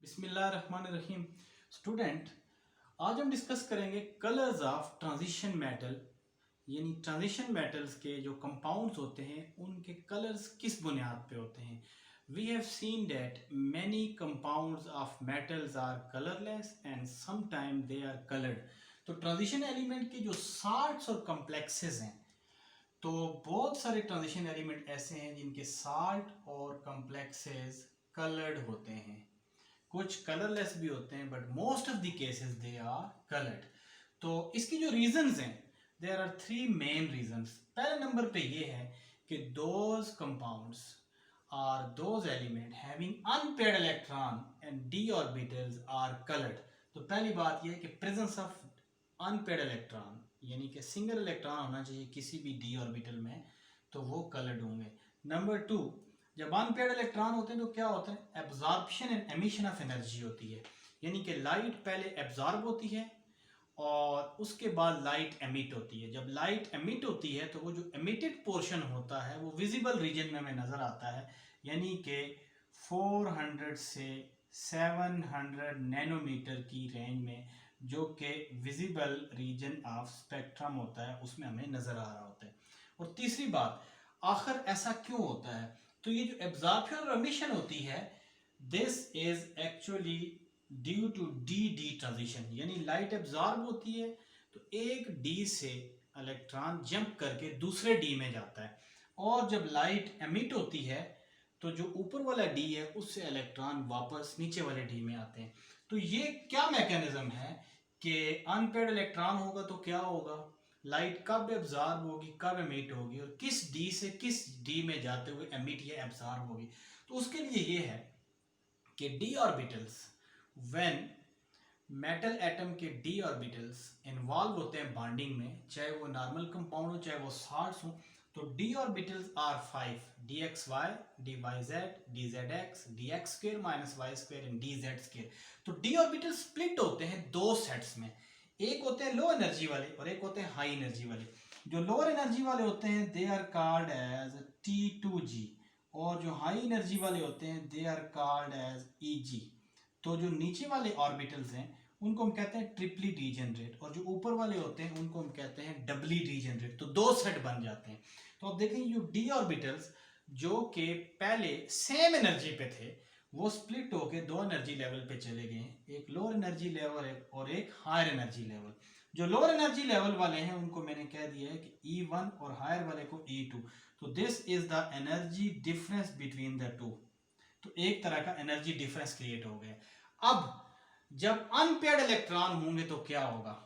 बिस्मिल्लाहिर्रहमानिर्रहीम। स्टूडेंट, आज हम डिस्कस करेंगे कलर्स ऑफ ट्रांजिशन मेटल, यानी ट्रांजिशन मेटल्स के जो कंपाउंड्स होते हैं उनके कलर्स किस बुनियाद पे होते हैं। We have seen that many compounds of metals are colourless and sometime they are coloured. तो ट्रांजिशन एलिमेंट के जो साल्ट्स और कम्प्लेक्सेस हैं, तो बहुत सारे ट्रांजिशन एलिमेंट ऐसे हैं जिनके साल्ट और कम्प्लेक्सेस कलर्ड होते हैं। कुछ कलरलेस भी होते हैं but most of the cases they are coloured. तो इसकी जो रीजंस हैं, there are three main reasons. पहले नंबर पे ये है कि those compounds are those element having unpaired electron and d orbitals are coloured. तो पहली बात ये है कि प्रेजेंस ऑफ अनपेयर्ड इलेक्ट्रॉन, यानी कि सिंगल इलेक्ट्रॉन होना चाहिए किसी भी डी ऑर्बिटल में, तो वो कलर्ड होंगे। नंबर टू, जब अनपेयर्ड इलेक्ट्रॉन होते हैं तो क्या होता है, absorption and emission of energy होती है, यानी कि लाइट पहले एब्जॉर्ब होती है और उसके बाद लाइट एमिट होती है। जब लाइट एमिट होती है तो वो जो एमिटेड पोर्शन होता है वो विजिबल रीजन में हमें नज़र आता है, यानी कि 400 से 700 नैनोमीटर की रेंज में, जो कि विजिबल रीजन ऑफ स्पेक्ट्रम होता है, उसमें हमें नज़र आ रहा होता है। और तीसरी बात, आखिर ऐसा क्यों होता है, तो ये जो एब्जॉर्प्शन और एमिशन होती है, this is actually due to d d transition, यानी लाइट एब्जॉर्ब होती है तो एक डी से इलेक्ट्रॉन जंप करके दूसरे डी में जाता है, और जब लाइट एमिट होती है तो जो ऊपर वाला डी है उससे इलेक्ट्रॉन वापस नीचे वाले डी में आते हैं। तो ये क्या मैकेनिज्म है कि अनपेयर्ड इलेक्ट्रॉन होगा तो क्या होगा, लाइट कब एब्जॉर्ब होगी, कब एमिट होगी, और किस डी से किस डी में जाते हुए एमिट या एब्जॉर्ब होगी। तो उसके लिए ये है कि D orbitals, when metal atom के डी ऑर्बिटल्स इन्वॉल्व होते हैं बॉन्डिंग में, चाहे वो नॉर्मल कंपाउंड हो चाहे वो साल्ट्स हो, तो d orbitals are 5, d x y, d y z, d z x, d x square minus y square and d z square. तो डी ऑर्बिटल स्प्लिट होते हैं दो सेट्स में, एक होते हैं लो एनर्जी वाले और एक होते हैं हाई एनर्जी वाले। जो लोअर एनर्जी वाले होते हैं they are called as T2G, और जो हाई एनर्जी वाले होते हैं they are called as EG। तो जो नीचे वाले ऑर्बिटल्स हैं उनको हम कहते हैं ट्रिपली डीजेनरेट, और जो ऊपर वाले होते हैं उनको हम कहते हैं डबली डीजेनरेट। तो दो सेट बन जाते हैं। तो आप देखें जो डी ऑर्बिटल्स जो कि पहले सेम एनर्जी पे थे वो स्प्लिट होके दो एनर्जी लेवल पे चले गए हैं, एक लोअर एनर्जी लेवल है और एक हायर एनर्जी लेवल। जो लोअर एनर्जी लेवल वाले हैं उनको मैंने कह दिया है कि E1 और हायर वाले को E2। तो this is the energy difference between the two. तो एक तरह का एनर्जी डिफरेंस क्रिएट हो गया। अब जब अनपेयर्ड इलेक्ट्रॉन होंगे तो क्या होगा,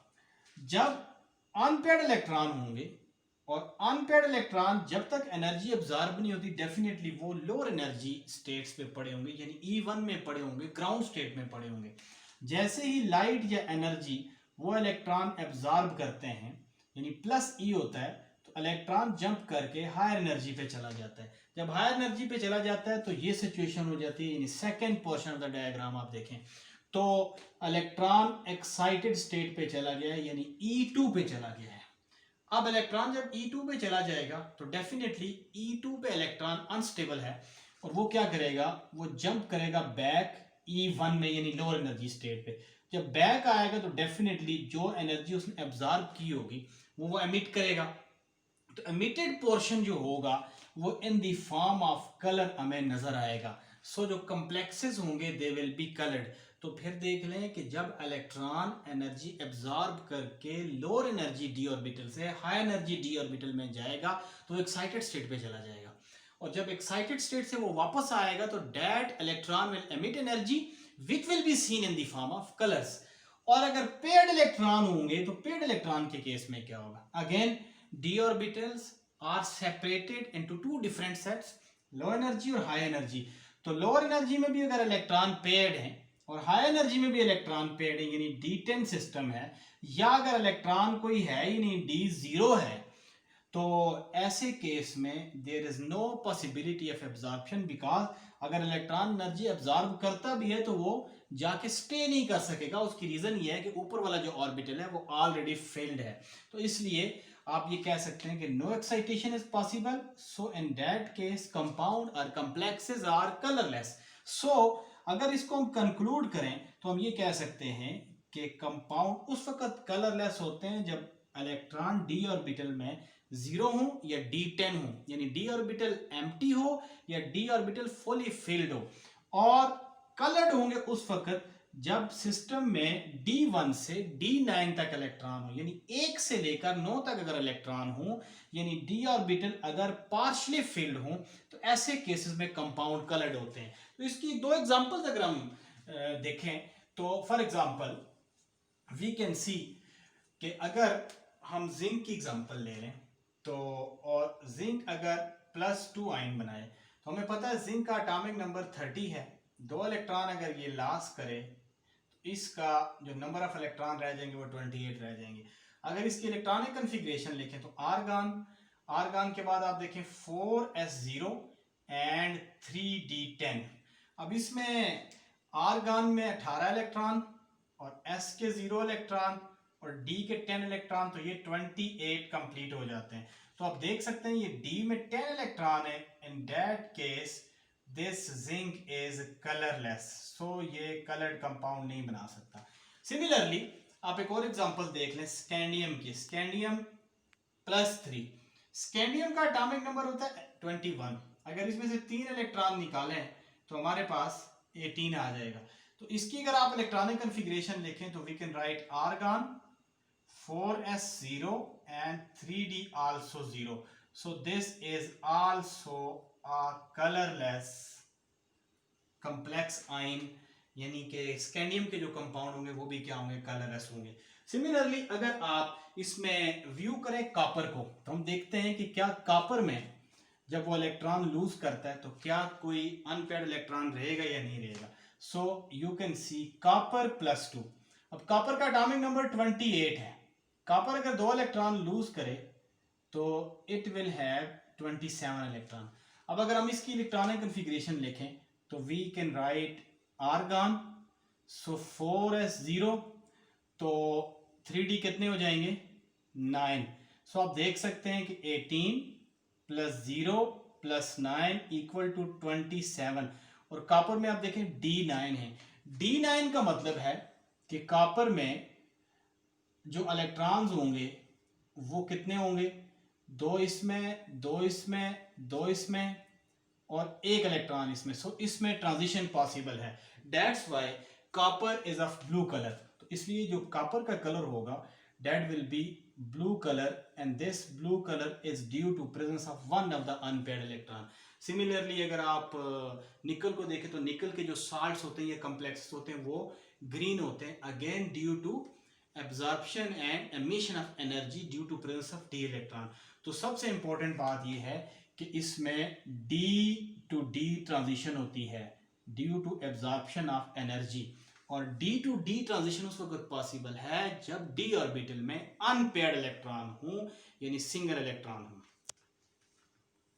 जब अनपेयर्ड इलेक्ट्रॉन होंगे और अनपेयर्ड इलेक्ट्रॉन जब तक एनर्जी अब्जॉर्ब नहीं होती, डेफिनेटली वो लोअर एनर्जी स्टेट्स पे पड़े होंगे, यानी E1 में पड़े होंगे, ग्राउंड स्टेट में पड़े होंगे। जैसे ही लाइट या एनर्जी वो इलेक्ट्रॉन एब्जॉर्ब करते हैं, यानी प्लस E होता है, तो इलेक्ट्रॉन जंप करके हायर एनर्जी पे चला जाता है। जब हायर एनर्जी पे चला जाता है तो ये सिचुएशन हो जाती है, यानी second portion of the diagram आप देखें तो इलेक्ट्रॉन एक्साइटेड स्टेट पे चला गया है, यानी E2 पे चला गया है। अब इलेक्ट्रॉन जब E2 पे चला जाएगा तो डेफिनेटली E2 पे इलेक्ट्रॉन अनस्टेबल है और वो क्या करेगा, वो जंप करेगा बैक E1 में, यानी लोअर एनर्जी स्टेट पे। जब बैक आएगा तो डेफिनेटली जो एनर्जी उसने एब्जॉर्ब की होगी वो एमिट करेगा। तो एमिटेड पोर्शन जो होगा वो in the form of colour हमें नजर आएगा। सो जो कम्प्लेक्सेस होंगे दे विल बी कलर्ड। तो फिर देख लें कि जब इलेक्ट्रॉन एनर्जी एब्जॉर्ब करके लोअर एनर्जी डी ऑर्बिटल से हाई एनर्जी डी ऑर्बिटल में जाएगा तो एक्साइटेड स्टेट पे चला जाएगा, और जब एक्साइटेड स्टेट से वो वापस आएगा तो that electron will emit energy which will be seen in the form of colours. और अगर पेयर्ड इलेक्ट्रॉन होंगे तो पेयर्ड इलेक्ट्रॉन के केस में क्या होगा, again d orbitals are separated into two different sets, low energy और हाई एनर्जी। तो लोअर एनर्जी में भी अगर इलेक्ट्रॉन पेयर्ड हैं और हाई एनर्जी में भी इलेक्ट्रॉन पेयर्ड है, यानी D10 सिस्टम है, या अगर इलेक्ट्रॉन कोई है ही नहीं, D0 है, तो ऐसे केस में there is no possibility of absorption, because अगर इलेक्ट्रॉन एनर्जी एब्जॉर्ब करता भी है तो वो जाके स्टे नहीं कर सकेगा। उसकी रीजन ये है कि ऊपर वाला जो ऑर्बिटल है वो ऑलरेडी फिल्ड है। तो इसलिए आप ये कह सकते हैं कि no excitation is possible, so in that case compound और कॉम्प्लेक्सेस आर कलरलेस। सो अगर इसको हम कंक्लूड करें तो हम ये कह सकते हैं कि कंपाउंड उस वक्त कलरलेस होते हैं जब इलेक्ट्रॉन डी ऑर्बिटल में 0 हो या D10 हो, यानी डी ऑर्बिटल एम्प्टी हो या डी ऑर्बिटल फुली फिल्ड हो, और कलर्ड होंगे उस वक्त जब सिस्टम में D1 से D9 तक इलेक्ट्रॉन हो, यानी 1 से लेकर 9 तक अगर इलेक्ट्रॉन हो, यानी डी ऑर्बिटल अगर पार्शली फिल्ड हो, तो ऐसे केसेस में कंपाउंड कलर्ड होते हैं। तो इसकी दो एग्जांपल्स अगर हम देखें तो for example we can see कि अगर हम जिंक की एग्जांपल ले लें तो, और जिंक अगर +2 आयन बनाए तो हमें पता है जिंक का एटॉमिक नंबर 30 है। 2 इलेक्ट्रॉन अगर ये लॉस करे तो इसका जो नंबर ऑफ इलेक्ट्रॉन रह जाएंगे वो 28 रह जाएंगे। अगर इसकी इलेक्ट्रॉनिक कन्फिग्रेशन लिखें तो आर्गन के बाद आप देखें 4s0 एंड 3d10। अब इसमें आर्गन में 18 इलेक्ट्रॉन और s के 0 इलेक्ट्रॉन और d के 10 इलेक्ट्रॉन, तो ये 28 कंप्लीट हो जाते हैं। तो आप देख सकते हैं ये d में 10 इलेक्ट्रॉन है, in that case this zinc is colourless, so ये कलर्ड कंपाउंड नहीं बना सकता। सिमिलरली आप एक और एग्जांपल देख लें स्कैंडियम की, स्कैंडियम +3। स्कैंडियम का एटॉमिक नंबर होता है 21। अगर इसमें से 3 इलेक्ट्रॉन निकालें तो हमारे पास 18 आ जाएगा। तो इसकी अगर आप इलेक्ट्रॉनिक कन्फिग्रेशन लिखें तो we can write argon 4s0 and 3d also 0, so this is also a colorless complex ion, यानी कि स्कैंडियम के जो कंपाउंड होंगे वो भी क्या होंगे, कलरलेस होंगे। सिमिलरली अगर आप इसमें व्यू करें कॉपर को तो हम देखते हैं कि क्या कॉपर में जब वो इलेक्ट्रॉन लूज करता है तो क्या कोई अनपेयर्ड इलेक्ट्रॉन रहेगा या नहीं रहेगा। So you can see copper +2। अब कॉपर का एटॉमिक नंबर 28 है। कॉपर अगर 2 इलेक्ट्रॉन लूज करे तो इट विल हैव 27 इलेक्ट्रॉन। अब अगर हम इसकी इलेक्ट्रॉनिक कन्फिग्रेशन लिखें तो we can write argon, so 4s0, तो 3d कितने हो जाएंगे 9। सो आप देख सकते हैं कि 18 + 0 + 9 = 27, और कॉपर में आप देखें D9 है। D9 का मतलब है कि कॉपर में जो इलेक्ट्रॉन्स होंगे वो कितने होंगे, 2 इसमें, 2 इसमें, 2 इसमें और 1 इलेक्ट्रॉन इसमें। सो इसमें ट्रांजिशन पॉसिबल है, that's why copper is of blue colour. तो इसलिए जो कॉपर का कलर होगा that will be blue colour, and this blue colour is due to presence of one of the unpaired electron. Similarly अगर आप निकल को देखें तो निकल के जो साल्ट्स होते हैं या कम्प्लेक्स होते हैं वो ग्रीन होते हैं, again due to absorption and emission of energy due to presence of d electron. तो सबसे इंपॉर्टेंट बात यह है कि इसमें d to d ट्रांजिशन होती है due to absorption of energy, और d to d ट्रांजिशन उस वक्त पॉसिबल है जब d ऑर्बिटल में अनपेयर्ड इलेक्ट्रॉन हो, यानी सिंगल इलेक्ट्रॉन हो।